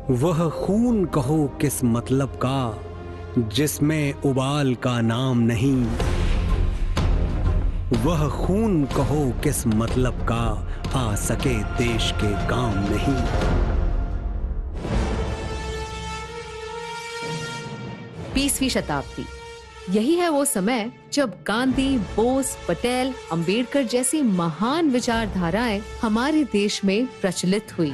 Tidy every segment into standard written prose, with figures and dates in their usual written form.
वह खून कहो किस मतलब का, जिसमें उबाल का नाम नहीं। वह खून कहो किस मतलब का, आ सके देश के काम नहीं। 20वीं शताब्दी, यही है वो समय जब गांधी, बोस, पटेल, अंबेडकर जैसी महान विचारधाराएं हमारे देश में प्रचलित हुई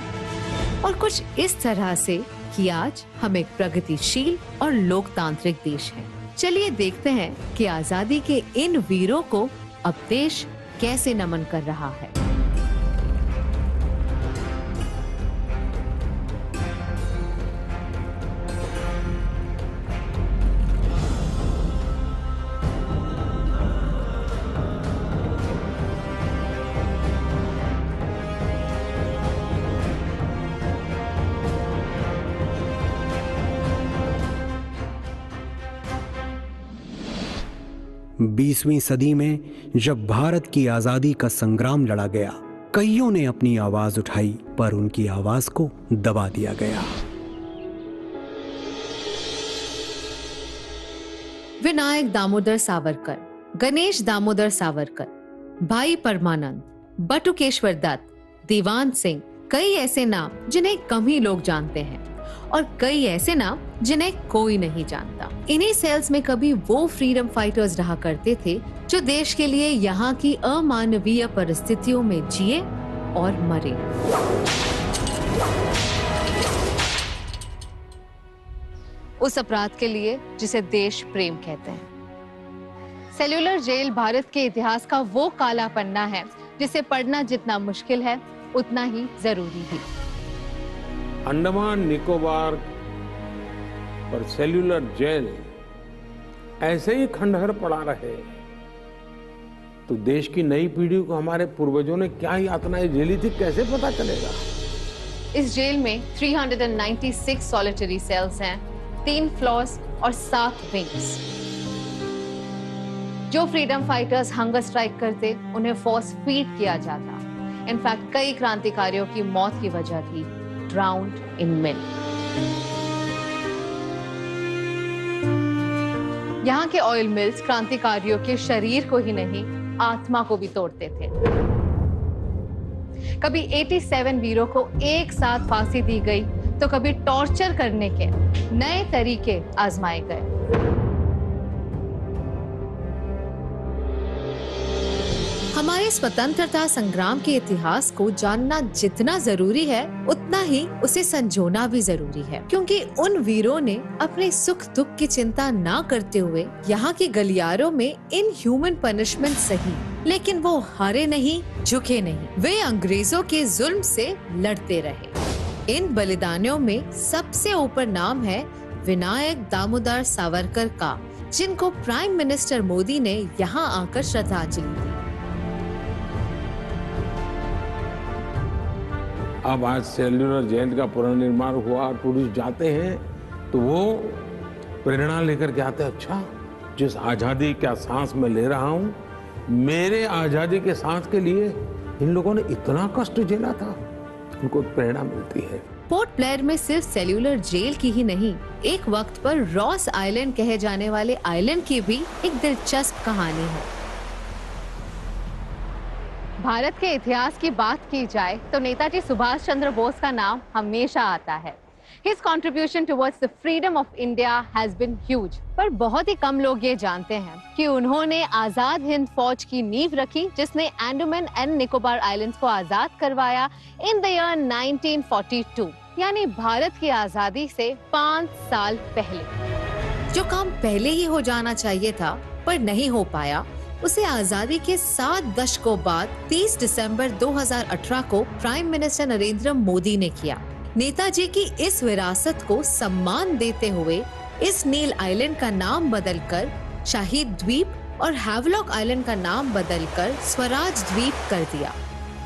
और कुछ इस तरह से कि आज हम एक प्रगतिशील और लोकतांत्रिक देश हैं। चलिए देखते हैं कि आजादी के इन वीरों को अब देश कैसे नमन कर रहा है। बीसवीं सदी में जब भारत की आजादी का संग्राम लड़ा गया, कईयों ने अपनी आवाज उठाई, पर उनकी आवाज को दबा दिया गया। विनायक दामोदर सावरकर, गणेश दामोदर सावरकर, भाई परमानंद, बटुकेश्वर दत्त, दीवान सिंह, कई ऐसे नाम जिन्हें कम ही लोग जानते हैं और कई ऐसे नाम जिन्हें कोई नहीं जानता। इन्हीं सेल्स में कभी वो फ्रीडम फाइटर्स रहा करते थे जो देश के लिए यहाँ की अमानवीय परिस्थितियों में जिए और मरे। उस अपराध के लिए जिसे देश प्रेम कहते हैं। सेल्यूलर जेल भारत के इतिहास का वो काला पन्ना है जिसे पढ़ना जितना मुश्किल है उतना ही जरूरी भी। अंडमान निकोबार पर सेल्यूलर जेल ऐसे ही खंडहर पड़ा रहे तो देश की नई पीढ़ी को हमारे पूर्वजों ने क्या यातनाएं झेली थी कैसे पता चलेगा। इस जेल में 396 सॉलिटरी सेल्स हैं, 3 फ्लोर्स और 7 विंग्स। जो फ्रीडम फाइटर्स हंगर स्ट्राइक करते उन्हें फोर्स फीड किया जाता। इनफैक्ट कई क्रांतिकारियों की मौत की वजह थी drowned in milk। यहाँ के ऑयल मिल्स क्रांतिकारियों के शरीर को ही नहीं आत्मा को भी तोड़ते थे। कभी 87 वीरों को एक साथ फांसी दी गई तो कभी टॉर्चर करने के नए तरीके आजमाए गए। हमारे स्वतंत्रता संग्राम के इतिहास को जानना जितना जरूरी है उतना ही उसे संजोना भी जरूरी है, क्योंकि उन वीरों ने अपने सुख दुख की चिंता ना करते हुए यहाँ के गलियारों में इन ह्यूमन पनिशमेंट सही, लेकिन वो हारे नहीं, झुके नहीं। वे अंग्रेजों के जुल्म से लड़ते रहे। इन बलिदानियों में सबसे ऊपर नाम है विनायक दामोदर सावरकर का, जिनको प्राइम मिनिस्टर मोदी ने यहाँ आकर श्रद्धांजलि दी। अब आज सेल्यूलर जेल का पुनर्निर्माण हुआ और टूरिस्ट जाते हैं तो वो प्रेरणा लेकर के आते हैं, अच्छा जिस आजादी का सांस मैं ले रहा हूँ, मेरे आजादी के सांस के लिए इन लोगों ने इतना कष्ट झेला था, उनको प्रेरणा मिलती है। पोर्ट ब्लेयर में सिर्फ सेल्यूलर जेल की ही नहीं, एक वक्त पर रॉस आइलैंड कहे जाने वाले आइलैंड की भी एक दिलचस्प कहानी है। भारत के इतिहास की बात की जाए तो नेताजी सुभाष चंद्र बोस का नाम हमेशा आता है। His contribution towards the freedom of India has been huge। पर बहुत ही कम लोग ये जानते हैं कि उन्होंने आजाद हिंद फौज की नींव रखी, जिसने अंडमान एंड निकोबार आइलैंड्स को आजाद करवाया इन द ईयर 1942, यानी भारत की आजादी से 5 साल पहले। जो काम पहले ही हो जाना चाहिए था पर नहीं हो पाया, उसे आजादी के 7 दशकों बाद 30 दिसंबर 2018 को प्राइम मिनिस्टर नरेंद्र मोदी ने किया। नेताजी की इस विरासत को सम्मान देते हुए इस नील आइलैंड का नाम बदलकर शहीद द्वीप और हैवलॉक आइलैंड का नाम बदलकर स्वराज द्वीप कर दिया।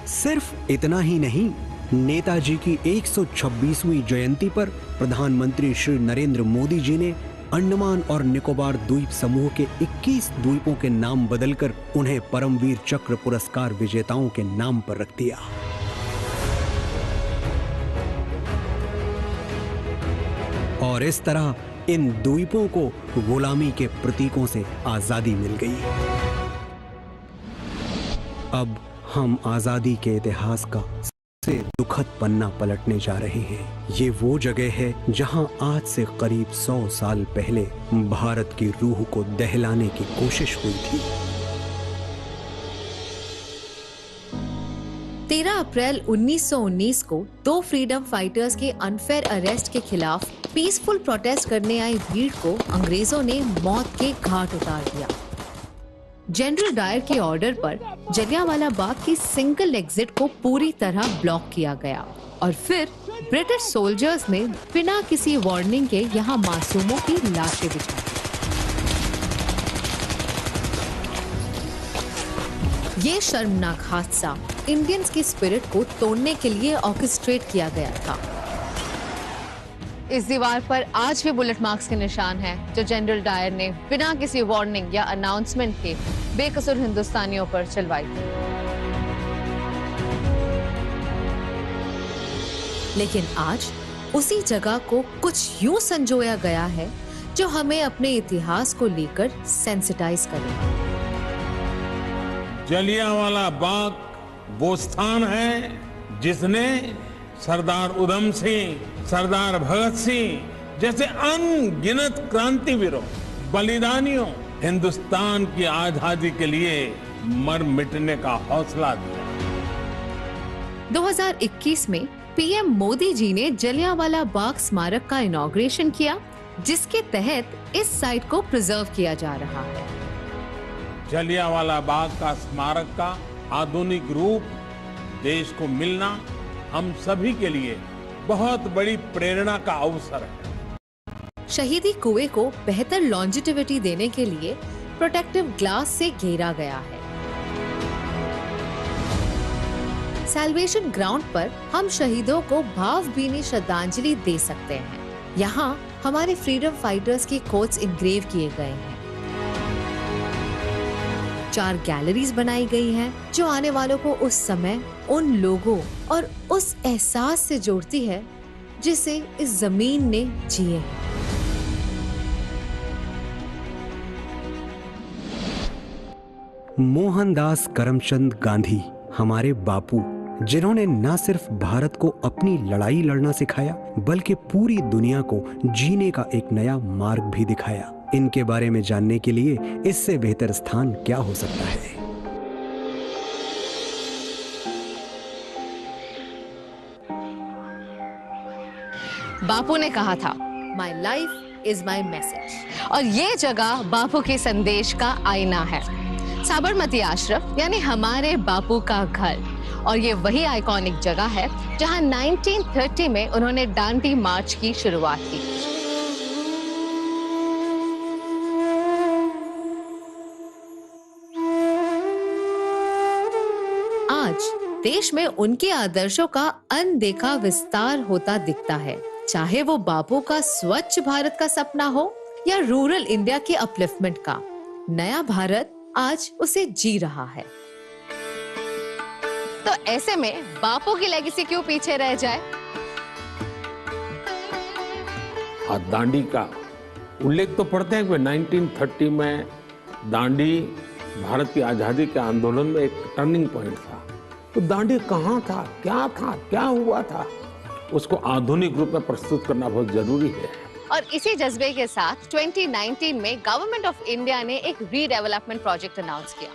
सिर्फ इतना ही नहीं, नेताजी की 126वीं जयंती पर प्रधानमंत्री श्री नरेंद्र मोदी जी ने अंडमान और निकोबार द्वीप समूह के 21 द्वीपों के नाम बदलकर उन्हें परमवीर चक्र पुरस्कार विजेताओं के नाम पर रख दिया। और इस तरह इन द्वीपों को गुलामी के प्रतीकों से आजादी मिल गई। अब हम आजादी के इतिहास का सबसे दुखद पन्ना पलटने जा रहे हैं। ये वो जगह है जहां आज से करीब 100 साल पहले भारत की रूह को दहलाने की कोशिश हुई थी। 13 अप्रैल 1919 को 2 फ्रीडम फाइटर्स के अनफेयर अरेस्ट के खिलाफ पीसफुल प्रोटेस्ट करने आई भीड़ को अंग्रेजों ने मौत के घाट उतार दिया। जनरल डायर के ऑर्डर पर जलियांवाला बाग की सिंगल एग्जिट को पूरी तरह ब्लॉक किया गया और फिर ब्रिटिश सोल्जर्स ने बिना किसी वार्निंग के यहाँ मासूमों की लाशें बिछाई। ये शर्मनाक हादसा इंडियंस की स्पिरिट को तोड़ने के लिए ऑर्केस्ट्रेट किया गया था। इस दीवार पर आज भी बुलेट मार्क्स के निशान हैं, जो जनरल डायर ने बिना किसी वार्निंग या अनाउंसमेंट के बेकसूर हिंदुस्तानियों पर चलवाई थी। लेकिन आज उसी जगह को कुछ यूं संजोया गया है जो हमें अपने इतिहास को लेकर सेंसिटाइज करेगा। जलियांवाला बाग वो स्थान है जिसने सरदार उधम सिंह, सरदार भगत सिंह जैसे अनगिनत क्रांतिवीरों, बलिदानियों हिंदुस्तान की आजादी के लिए मर मिटने का हौसला दिया। 2021 में पीएम मोदी जी ने जलियांवाला बाग स्मारक का इनॉग्रेशन किया, जिसके तहत इस साइट को प्रिजर्व किया जा रहा है। जलियांवाला बाग का स्मारक का आधुनिक रूप देश को मिलना हम सभी के लिए बहुत बड़ी प्रेरणा का अवसर है। शहीदी कुएं को बेहतर लॉन्जिटिविटी देने के लिए प्रोटेक्टिव ग्लास से घेरा गया है। सैल्वेशन ग्राउंड पर हम शहीदों को भावभीनी श्रद्धांजलि दे सकते हैं। यहाँ हमारे फ्रीडम फाइटर्स की कोट्स इनग्रेव किए गए हैं। 4 गैलरीज बनाई गई हैं, जो आने वालों को उस समय, उन लोगों और उस एहसास से जोड़ती है जिसे इस जमीन ने जिए हैं। मोहनदास करमचंद गांधी हमारे बापू, जिन्होंने न सिर्फ भारत को अपनी लड़ाई लड़ना सिखाया, बल्कि पूरी दुनिया को जीने का एक नया मार्ग भी दिखाया। इनके बारे में जानने के लिए इससे बेहतर स्थान क्या हो सकता है। बापू ने कहा था, my life is my message, और ये जगह बापू के संदेश का आईना है। साबरमती आश्रम यानी हमारे बापू का घर, और ये वही आइकॉनिक जगह है जहां 1930 में उन्होंने दांडी मार्च की शुरुआत की। आज देश में उनके आदर्शों का अनदेखा विस्तार होता दिखता है, चाहे वो बापू का स्वच्छ भारत का सपना हो या रूरल इंडिया के अपलिफ्टमेंट का। नया भारत आज उसे जी रहा है। तो ऐसे में बापू की लेगेसी क्यों पीछे रह जाए? दांडी का उल्लेख तो पढ़ते हैं कि 1930 में दांडी भारत की आजादी के आंदोलन में एक टर्निंग पॉइंट था। तो दांडी कहाँ था, क्या हुआ था, उसको आधुनिक रूप में प्रस्तुत करना बहुत जरूरी है। और इसी जज्बे के साथ 2019 में गवर्नमेंट ऑफ इंडिया ने एक रीडेवलपमेंट प्रोजेक्ट अनाउंस किया,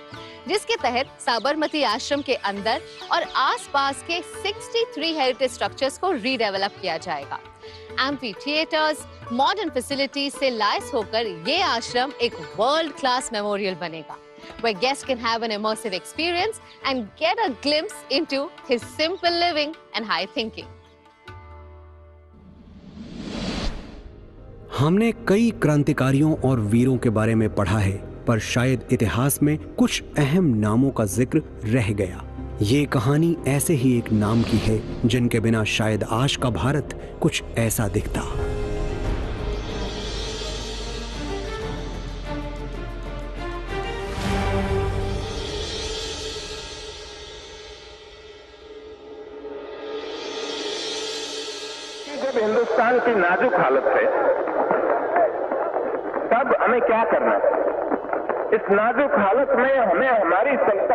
जिसके तहत साबरमती आश्रम के अंदर और आसपास के 63 हेरिटेज स्ट्रक्चर्स को रीडेवलप किया जाएगा। एम्फी थिएटर्स, मॉडर्न फैसिलिटीज से लैस होकर ये आश्रम एक वर्ल्ड क्लास मेमोरियल बनेगा, where guests can have an immersive experience and get a glimpse into his simple living and high thinking. हमने कई क्रांतिकारियों और वीरों के बारे में पढ़ा है, पर शायद इतिहास में कुछ अहम नामों का जिक्र रह गया। ये कहानी ऐसे ही एक नाम की है जिनके बिना शायद आज का भारत कुछ ऐसा दिखता। जब हिंदुस्तान हिंदुस्तान की नाजुक हालत है, तब हमें क्या करना है? इस नाजुक हालत में हमें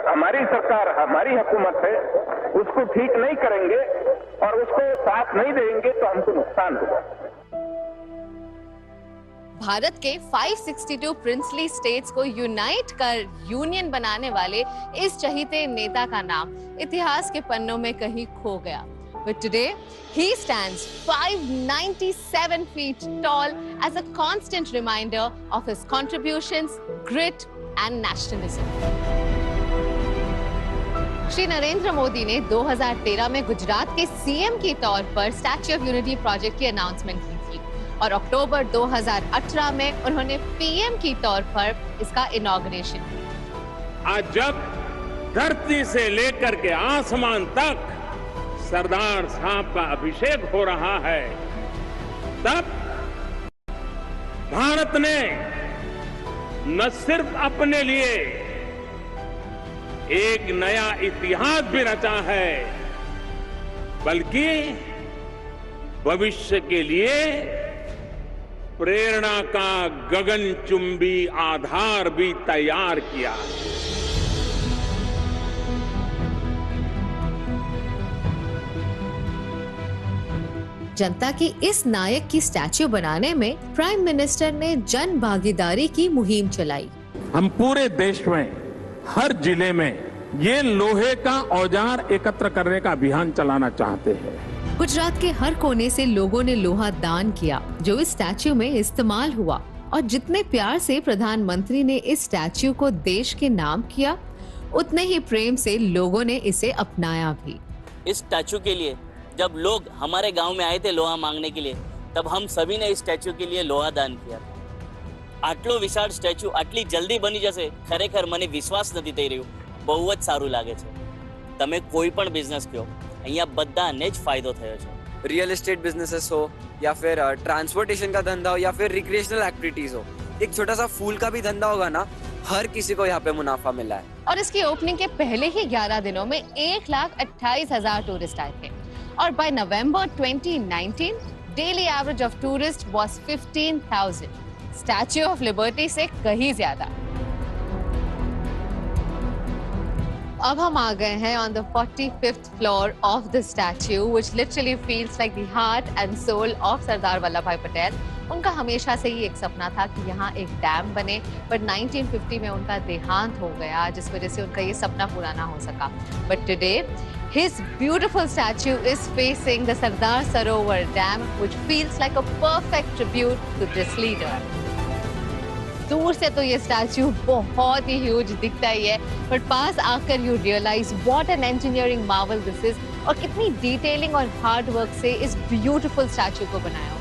हमारी सरकार, हमारी हुकूमत है, उसको ठीक नहीं करेंगे और उसको साथ नहीं देंगे तो हमको नुकसान होगा। भारत के 562 प्रिंसली स्टेट्स को यूनाइट कर यूनियन बनाने वाले इस चहीते नेता का नाम इतिहास के पन्नों में कहीं खो गया। But today, he stands 597 feet tall as a constant reminder of his contributions, grit and nationalism. Shri Narendra Modi ने 2013 में गुजरात के सीएम के तौर पर स्टैच्यू ऑफ यूनिटी प्रोजेक्ट की अनाउंसमेंट की थी और अक्टूबर 2018 में उन्होंने पीएम के तौर पर इसका इनॉग्रेशन किया। आज जब धरती से लेकर के आसमान तक सरदार साहब का अभिषेक हो रहा है, तब भारत ने न सिर्फ अपने लिए एक नया इतिहास भी रचा है, बल्कि भविष्य के लिए प्रेरणा का गगनचुंबी आधार भी तैयार किया है। जनता की इस नायक की स्टैच्यू बनाने में प्राइम मिनिस्टर ने जन भागीदारी की मुहिम चलाई। हम पूरे देश में हर जिले में ये लोहे का औजार एकत्र करने का अभियान चलाना चाहते हैं। गुजरात के हर कोने से लोगों ने लोहा दान किया जो इस स्टैच्यू में इस्तेमाल हुआ और जितने प्यार से प्रधानमंत्री ने इस स्टैच्यू को देश के नाम किया, उतने ही प्रेम से लोगों ने इसे अपनाया भी। इस स्टैच्यू के लिए जब लोग हमारे गांव में आए थे लोहा मांगने के लिए, तब हम सभी ने इस स्टैच्यू के लिए लोहा दान किया। આટલો વિશાળ સ્ટેચ્યુ આટલી જલ્દી બની જશે, ખરેખર મને વિશ્વાસ નથી થઈ રહ્યો। બહુ જ સારું લાગે છે। તમે કોઈ પણ બિઝનેસ કહો, અહીંયા બધાને જ ફાયદો થયો છે। रियल एस्टेट बिजनेसेस हो या फिर ट्रांसपोर्टेशन का धंधा हो या फिर रिक्रिएशनल एक्टिविटीज हो, एक छोटा सा फूल का भी धंधा होगा ना, हर किसी को यहाँ पे मुनाफा मिला है। और इसकी ओपनिंग के पहले ही 11 दिनों में 1,28,000 टूरिस्ट आए थे और by November 2019 daily average of tourist was 15,000, Statue of Liberty से कहीं ज्यादा। अब हम आ गए हैं on the 45th floor of the statue, which literally feels like the heart and soul of Sardar Vallabh bhai Patel. उनका हमेशा से ही एक सपना था कि यहाँ एक डैम बने, बट 1950 में उनका देहांत हो गया, जिस वजह से उनका ये सपना पूरा ना हो सका। But today his beautiful statue is facing the Sardar Sarovar Dam, which feels like a perfect tribute to this leader. दूर से तो ये स्टैच्यू बहुत ही ह्यूज दिखता ही है, बट पास आकर you realize what an engineering marvel this is और कितनी डिटेलिंग और हार्ड वर्क से इस ब्यूटीफुल स्टैच्यू को बनाया।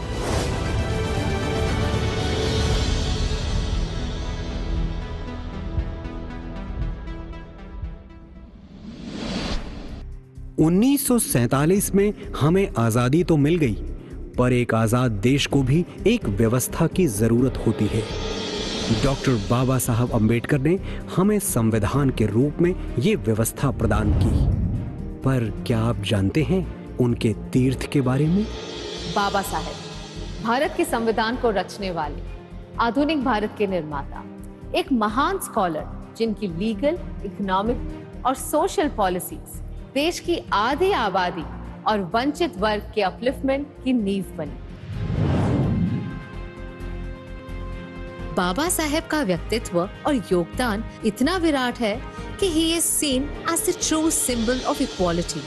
1947 में हमें आजादी तो मिल गई, पर एक आजाद देश को भी एक व्यवस्था की जरूरत होती है। डॉक्टर बाबा साहब अंबेडकर ने हमें संविधान के रूप में ये व्यवस्था प्रदान की, पर क्या आप जानते हैं उनके तीर्थ के बारे में? बाबा साहब भारत के संविधान को रचने वाले, आधुनिक भारत के निर्माता, एक महान स्कॉलर जिनकी लीगल, इकोनॉमिक और सोशल पॉलिसीज देश की आधी आबादी और वंचित वर्ग के अपलिफ्टमेंट की नींव बनी। बाबा साहेब का व्यक्तित्व और योगदान इतना विराट है कि he is seen as the true symbol of equality.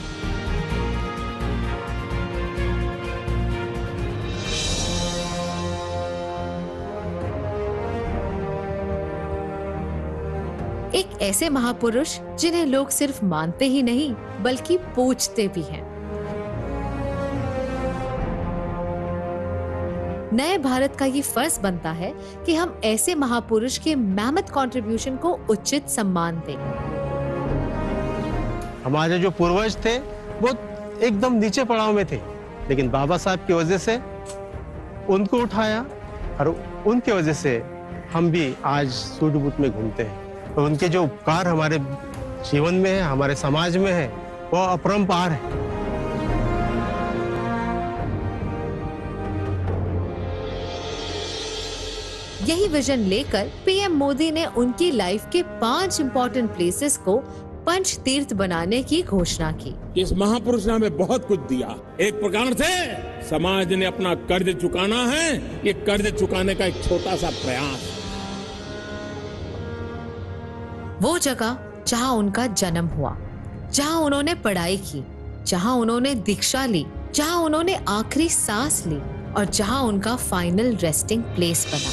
एक ऐसे महापुरुष जिन्हें लोग सिर्फ मानते ही नहीं बल्कि पूजते भी हैं। नए भारत का ये फर्ज बनता है कि हम ऐसे महापुरुष के मैमथ कंट्रीब्यूशन को उचित सम्मान दें। हमारे जो पूर्वज थे वो एकदम नीचे पड़ाव में थे, लेकिन बाबा साहब की वजह से उनको उठाया और उनके वजह से हम भी आज सूट-बूट में घूमते हैं। तो उनके जो उपकार हमारे जीवन में है, हमारे समाज में है, वो अपरंपार है। यही विजन लेकर पीएम मोदी ने उनकी लाइफ के 5 इम्पोर्टेंट प्लेसेस को पंच तीर्थ बनाने की घोषणा की। इस महापुरुष ने हमें बहुत कुछ दिया। एक प्रकार से समाज ने अपना कर्ज चुकाना है, ये कर्ज चुकाने का एक छोटा सा प्रयास। वो जगह जहां उनका जन्म हुआ, जहां उन्होंने पढ़ाई की, जहां उन्होंने दीक्षा ली, जहां उन्होंने आखिरी सांस ली और जहां उनका फाइनल रेस्टिंग प्लेस बना।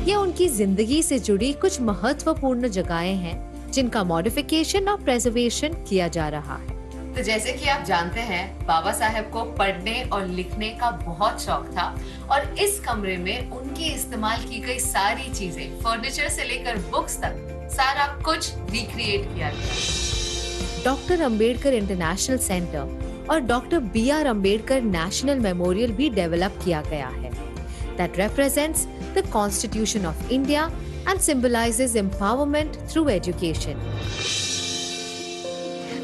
ये उनकी जिंदगी से जुड़ी कुछ महत्वपूर्ण जगहें हैं जिनका मॉडिफिकेशन और प्रेजर्वेशन किया जा रहा है। तो जैसे कि आप जानते हैं, बाबा साहेब को पढ़ने और लिखने का बहुत शौक था और इस कमरे में उनकी इस्तेमाल की गई सारी चीजें, फर्नीचर से लेकर बुक्स तक, सारा कुछ रिक्रिएट किया गया। डॉक्टर अंबेडकर इंटरनेशनल सेंटर और doctor BR Ambedkar national memorial भी डेवलप किया गया है। That represents the Constitution of India and symbolizes empowerment through education.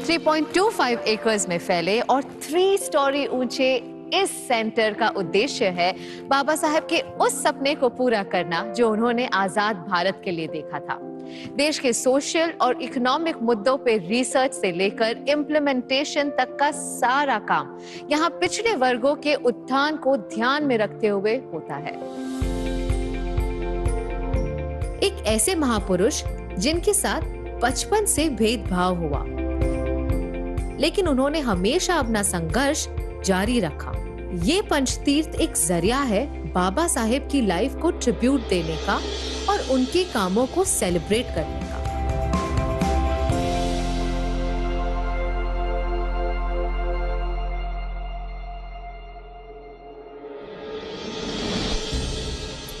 3.25 acres में फैले और 3 स्टोरी ऊंचे इस सेंटर का उद्देश्य है बाबा साहेब के उस सपने को पूरा करना जो उन्होंने आजाद भारत के लिए देखा था। देश के सोशल और इकोनॉमिक मुद्दों पे रिसर्च से लेकर इम्प्लीमेंटेशन तक का सारा काम यहाँ पिछड़े वर्गों के उत्थान को ध्यान में रखते हुए होता है। एक ऐसे महापुरुष जिनके साथ बचपन से भेदभाव हुआ, लेकिन उन्होंने हमेशा अपना संघर्ष जारी रखा। ये पंचतीर्थ एक जरिया है बाबा साहेब की लाइफ को ट्रिब्यूट देने का और उनके कामों को सेलिब्रेट करने का।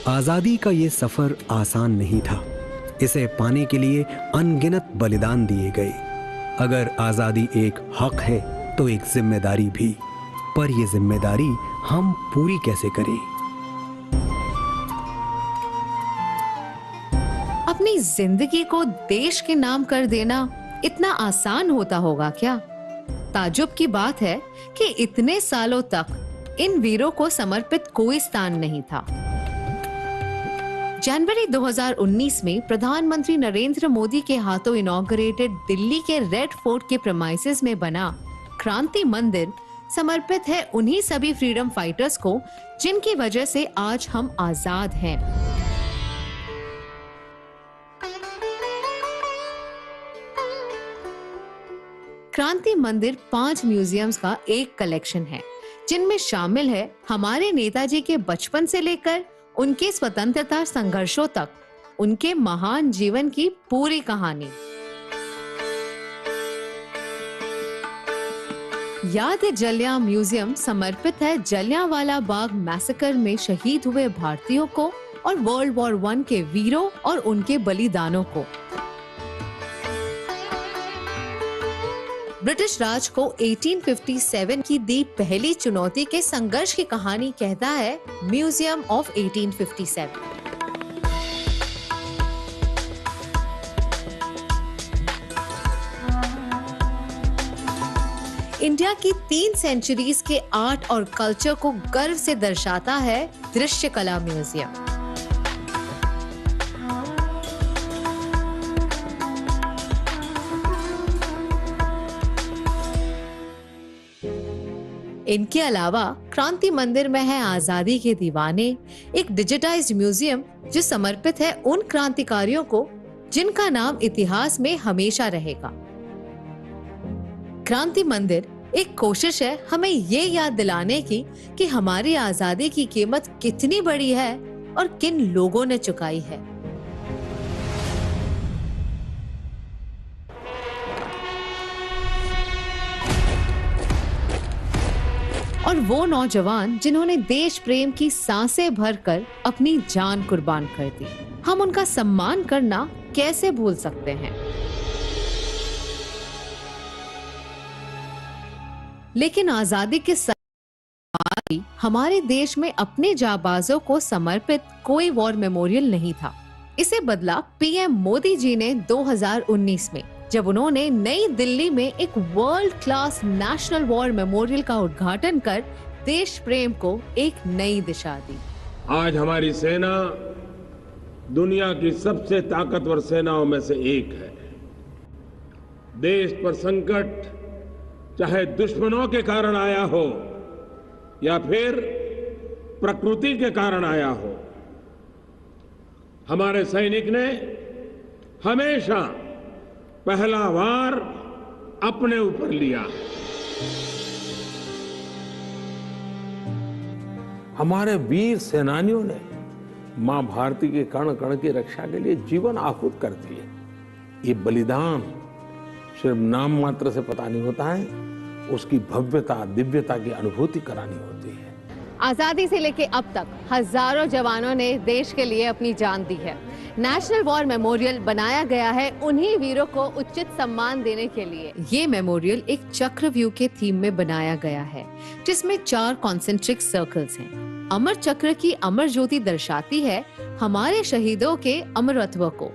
आजादी का ये सफर आसान नहीं था। इसे पाने के लिए अनगिनत बलिदान दिए गए। अगर आजादी एक हक है तो एक जिम्मेदारी भी, पर ये जिम्मेदारी हम पूरी कैसे करें? अपनी जिंदगी को देश के नाम कर देना इतना आसान होता होगा क्या? ताज्जुब की बात है कि इतने सालों तक इन वीरों को समर्पित कोई स्थान नहीं था। जनवरी 2019 में प्रधानमंत्री नरेंद्र मोदी के हाथों इनॉग्रेटेड दिल्ली के रेड फोर्ट के प्रेमाइसेस में बना क्रांति मंदिर समर्पित है उन्हीं सभी फ्रीडम फाइटर्स को जिनकी वजह से आज हम आजाद हैं। क्रांति मंदिर 5 म्यूजियम्स का एक कलेक्शन है, जिनमें शामिल है हमारे नेताजी के बचपन से लेकर उनके स्वतंत्रता संघर्षों तक उनके महान जीवन की पूरी कहानी। याद जलियां म्यूजियम समर्पित है जलियांवाला बाग मैसेकर में शहीद हुए भारतीयों को और वर्ल्ड वॉर 1 के वीरों और उनके बलिदानों को। ब्रिटिश राज को 1857 की दी पहली चुनौती के संघर्ष की कहानी कहता है म्यूजियम ऑफ 1857। इंडिया की 3 सेंचुरीज के आर्ट और कल्चर को गर्व से दर्शाता है दृश्य कला म्यूजियम। इनके अलावा क्रांति मंदिर में है आजादी के दीवाने, एक डिजिटाइज्ड म्यूजियम जो समर्पित है उन क्रांतिकारियों को जिनका नाम इतिहास में हमेशा रहेगा। क्रांति मंदिर एक कोशिश है हमें ये याद दिलाने की कि हमारी आजादी की कीमत कितनी बड़ी है और किन लोगों ने चुकाई है। और वो नौजवान जिन्होंने देश प्रेम की सांसें भरकर अपनी जान कुर्बान कर दी, हम उनका सम्मान करना कैसे भूल सकते हैं। लेकिन आजादी के साथ हमारे देश में अपने जाबाजों को समर्पित कोई वॉर मेमोरियल नहीं था। इसे बदला पीएम मोदी जी ने 2019 में जब उन्होंने नई दिल्ली में एक world class national war memorial का उद्घाटन कर देश प्रेम को एक नई दिशा दी। आज हमारी सेना दुनिया की सबसे ताकतवर सेनाओं में से एक है। देश पर संकट चाहे दुश्मनों के कारण आया हो या फिर प्रकृति के कारण आया हो, हमारे सैनिक ने हमेशा पहला वार अपने ऊपर लिया। हमारे वीर सेनानियों ने मां भारती के कण कण की रक्षा के लिए जीवन आहुत कर दिए। ये बलिदान सिर्फ नाम मात्र से पता नहीं होता है, उसकी भव्यता दिव्यता की अनुभूति करानी होती है। आजादी से लेके अब तक हजारों जवानों ने देश के लिए अपनी जान दी है। नेशनल वॉर मेमोरियल बनाया गया है उन्हीं वीरों को उचित सम्मान देने के लिए। ये मेमोरियल एक चक्रव्यूह के थीम में बनाया गया है, जिसमें 4 कॉन्सेंट्रिक सर्कल्स हैं। अमर चक्र की अमर ज्योति दर्शाती है हमारे शहीदों के अमरत्व को।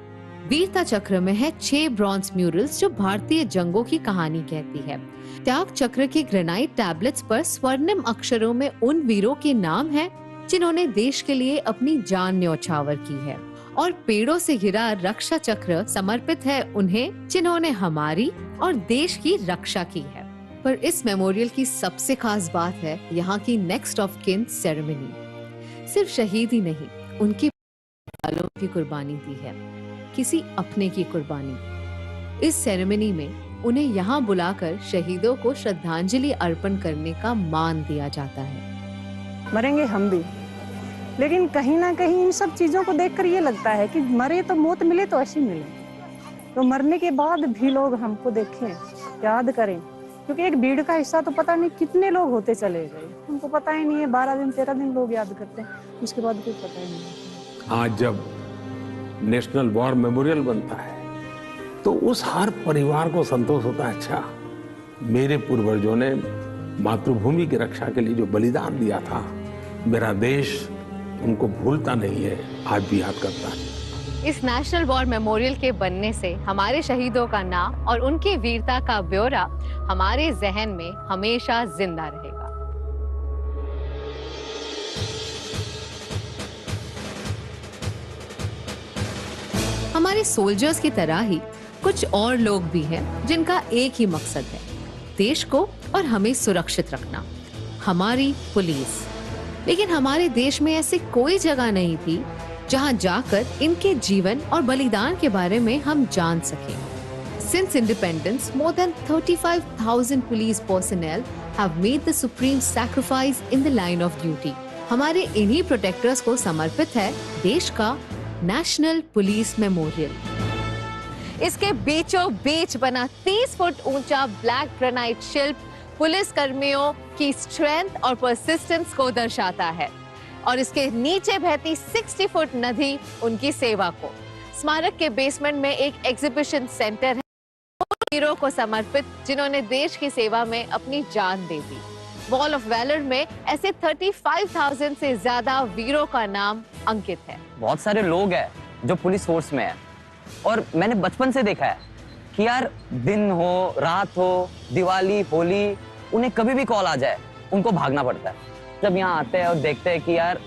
वीरता चक्र में है 6 ब्रॉन्ज म्यूरल्स जो भारतीय जंगों की कहानी कहती है। त्याग चक्र के ग्रेनाइट टैबलेट्स पर स्वर्णिम अक्षरों में उन वीरों के नाम हैं जिन्होंने देश के लिए अपनी जान न्यौछावर की है। और पेड़ों से घिरा रक्षा चक्र समर्पित है उन्हें जिन्होंने हमारी और देश की रक्षा की है। पर इस मेमोरियल की सबसे खास बात है यहाँ की नेक्स्ट ऑफ किन सेरेमनी। सिर्फ शहीद ही नहीं, उनके वालों की कुर्बानी दी है, किसी अपने की कुर्बानी। इस सेरेमनी में उन्हें यहाँ बुलाकर शहीदों को श्रद्धांजलि अर्पण करने का मान दिया जाता है। मरेंगे हम भी, लेकिन कहीं ना कहीं इन सब चीजों को देखकर ये लगता है कि मरे तो मौत मिले तो ऐसी मिले, तो मरने के बाद भी लोग हमको देखें, याद करें, क्योंकि एक भीड़ का हिस्सा तो पता नहीं कितने लोग होते चले गए, उनको पता ही नहीं है। 12 दिन 13 दिन लोग याद करते हैं, उसके बाद कुछ पता ही नहीं। आज जब नेशनल वॉर मेमोरियल बनता है तो उस हर परिवार को संतोष होता है, अच्छा मेरे पूर्वजों ने मातृभूमि की रक्षा के लिए जो बलिदान दिया था, मेरा देश उनको भूलता नहीं है, आज भी याद करता है। इस नेशनल वॉर मेमोरियल के बनने से हमारे शहीदों का नाम और उनकी वीरता का ब्यौरा हमारे जहन में हमेशा जिंदा रहेगा। हमारे सोल्जर्स की तरह ही कुछ और लोग भी हैं जिनका एक ही मकसद है, देश को और हमें सुरक्षित रखना, हमारी पुलिस। लेकिन हमारे देश में ऐसी कोई जगह नहीं थी जहां जाकर इनके जीवन और बलिदान के बारे में हम जान सकें। Since independence, more than 35,000 police personnel have made the supreme sacrifice in the line of duty. हमारे इन्हीं प्रोटेक्टर्स को समर्पित है देश का नेशनल पुलिस मेमोरियल। इसके बीचों बीच बना 30 फुट ऊंचा ब्लैक ग्रेनाइट शिल्प पुलिस कर्मियों की स्ट्रेंथ और परसिस्टेंस को दर्शाता है और इसके नीचे बहती 60 फुट नदी उनकी सेवा को। स्मारक के बेसमेंट में एक एग्जीबिशन सेंटर है वीरों को समर्पित जिन्होंने देश की सेवा में अपनी जान दे दी। वॉल ऑफ वैलर में ऐसे 35,000 से ज्यादा वीरों का नाम अंकित है। बहुत सारे लोग हैं जो पुलिस फोर्स में है और मैंने बचपन से देखा है कि यार दिन हो, रात हो, दिवाली, होली, उन्हें कभी भी कॉल आ जाए उनको भागना पड़ता है। जब यहाँ आते हैं और देखते हैं कि यार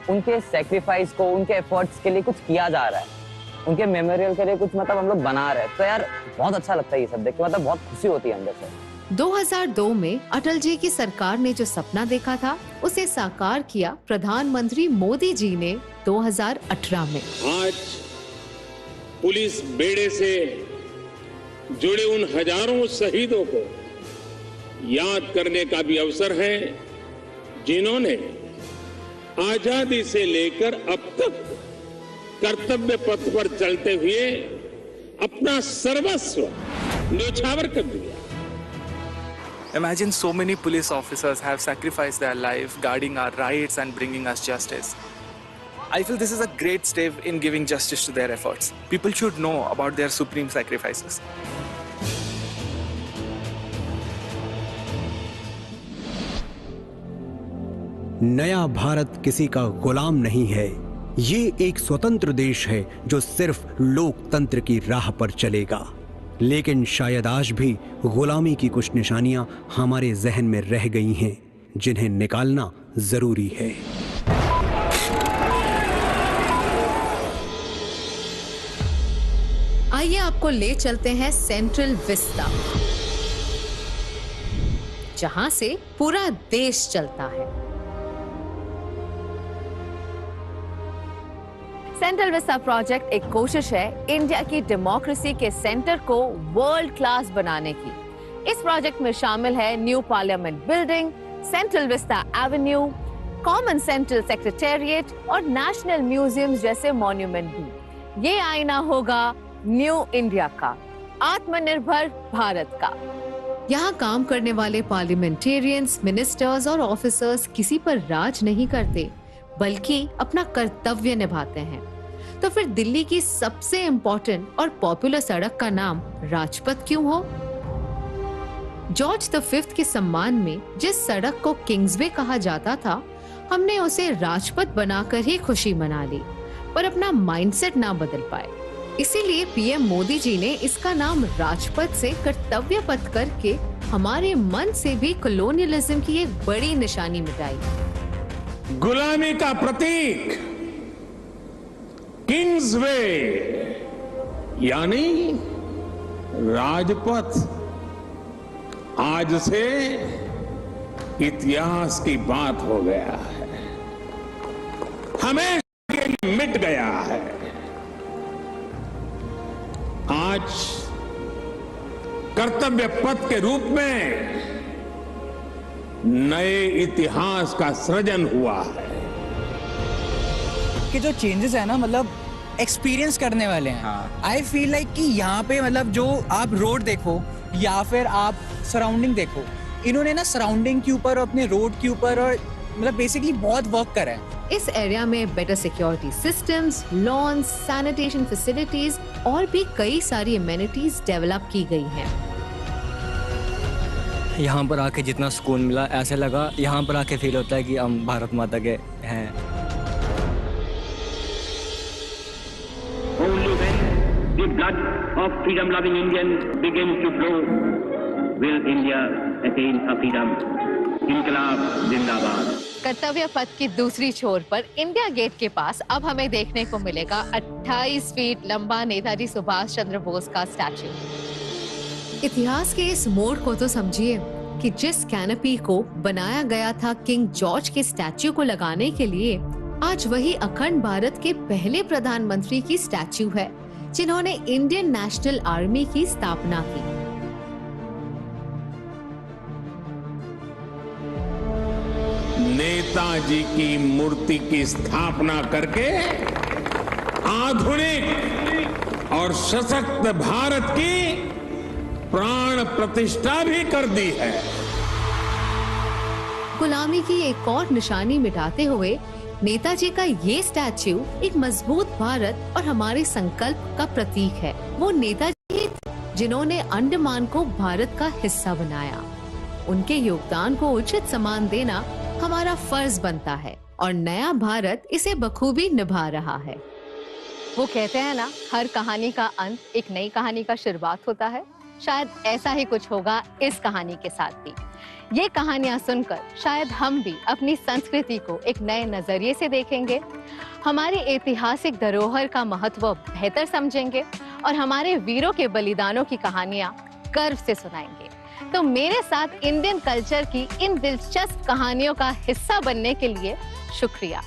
उनके सेक्रीफाइस को, उनके एफर्ट्स के लिए कुछ किया जा रहा है, उनके मेमोरियल के लिए कुछ मतलब हम लोग बना रहे हैं, तो यार बहुत अच्छा लगता है ये सब देख के, मतलब बहुत खुशी होती है अंदर से। 2002 में अटल जी की सरकार ने जो सपना देखा था उसे साकार किया प्रधानमंत्री मोदी जी ने 2018 में। आज पुलिस बेड़े से जुड़े उन हजारों शहीदों को याद करने का भी अवसर है जिन्होंने आजादी से लेकर अब तक कर्तव्य पथ पर चलते हुए अपना सर्वस्व न्यौछावर कर दिया। Imagine so many police officers have sacrificed their life guarding our rights and bringing us justice. I feel this is a great step in giving justice to their efforts. People should know about their supreme sacrifices. नया भारत किसी का गुलाम नहीं है, ये एक स्वतंत्र देश है जो सिर्फ लोकतंत्र की राह पर चलेगा। लेकिन शायद आज भी गुलामी की कुछ निशानियां हमारे जहन में रह गई हैं, जिन्हें निकालना जरूरी है। आइए आपको ले चलते हैं सेंट्रल विस्टा, जहां से पूरा देश चलता है। सेंट्रल विस्टा प्रोजेक्ट एक कोशिश है इंडिया की डेमोक्रेसी के सेंटर को वर्ल्ड क्लास बनाने की। इस प्रोजेक्ट में शामिल है new parliament building, central Vista Avenue, common central secretariat और नेशनल म्यूजियम जैसे मॉन्यूमेंट भी। ये आईना होगा न्यू इंडिया का, आत्मनिर्भर भारत का। यहाँ काम करने वाले पार्लियामेंटेरियंस, मिनिस्टर्स और ऑफिसर्स किसी पर राज नहीं करते, बल्कि अपना कर्तव्य निभाते हैं। तो फिर दिल्ली की सबसे इम्पोर्टेंट और पॉपुलर सड़क का नाम राजपथ क्यों हो? जॉर्ज V के सम्मान में जिस सड़क को किंग्सवे कहा जाता था, हमने उसे राजपथ बनाकर ही खुशी मना ली, पर अपना माइंडसेट ना बदल पाए। इसीलिए पीएम मोदी जी ने इसका नाम राजपथ से कर्तव्य पथ करके हमारे मन से भी कॉलोनियलिज्म की एक बड़ी निशानी मिटाई। गुलामी का प्रतीक किंग्सवे यानी राजपथ आज से इतिहास की बात हो गया है, हमेशा के लिए मिट गया है। आज कर्तव्य पथ के रूप में नए इतिहास का सृजन हुआ है। कि जो चेंजेस है ना, मतलब एक्सपीरियंस करने वाले हैं। आई फील लाइक कि यहाँ पे मतलब जो आप रोड देखो या फिर आप सराउंडिंग देखो, इन्होंने ना सराउंडिंग के ऊपर, अपने रोड के ऊपर और मतलब बेसिकली बहुत वर्क करा है। इस एरिया में better security systems, lawns, sanitation facilities और भी कई सारी एमेनिटीज डेवलप की गई हैं। यहाँ पर आके जितना सुकून मिला, ऐसे लगा यहाँ पर आके फील होता है कि हम भारत माता के हैं। Only when the blood of freedom-loving Indians begins to flow, will India attain her freedom. इनकलाब जिंदाबाद। कर्तव्य पथ की दूसरी छोर पर इंडिया गेट के पास अब हमें देखने को मिलेगा 28 फीट लंबा नेताजी सुभाष चंद्र बोस का स्टैचू। इतिहास के इस मोड़ को तो समझिए कि जिस कैनपी को बनाया गया था किंग जॉर्ज के स्टैचू को लगाने के लिए, आज वही अखंड भारत के पहले प्रधानमंत्री की स्टैचू है, जिन्होंने इंडियन नेशनल आर्मी की स्थापना की। नेताजी की मूर्ति की स्थापना करके आधुनिक और सशक्त भारत की प्राण प्रतिष्ठा भी कर दी है। गुलामी की एक और निशानी मिटाते हुए नेताजी का ये स्टैच्यू एक मजबूत भारत और हमारे संकल्प का प्रतीक है। वो नेताजी जिन्होंने अंडमान को भारत का हिस्सा बनाया। उनके योगदान को उचित सम्मान देना हमारा फर्ज बनता है और नया भारत इसे बखूबी निभा रहा है। वो कहते हैं ना, हर कहानी का अंत एक नई कहानी का शुरुआत होता है। शायद ऐसा ही कुछ होगा इस कहानी के साथ भी। ये कहानियां सुनकर शायद हम भी अपनी संस्कृति को एक नए नजरिए से देखेंगे, हमारी ऐतिहासिक धरोहर का महत्व बेहतर समझेंगे और हमारे वीरों के बलिदानों की कहानियां गर्व से सुनाएंगे। तो मेरे साथ इंडियन कल्चर की इन दिलचस्प कहानियों का हिस्सा बनने के लिए शुक्रिया।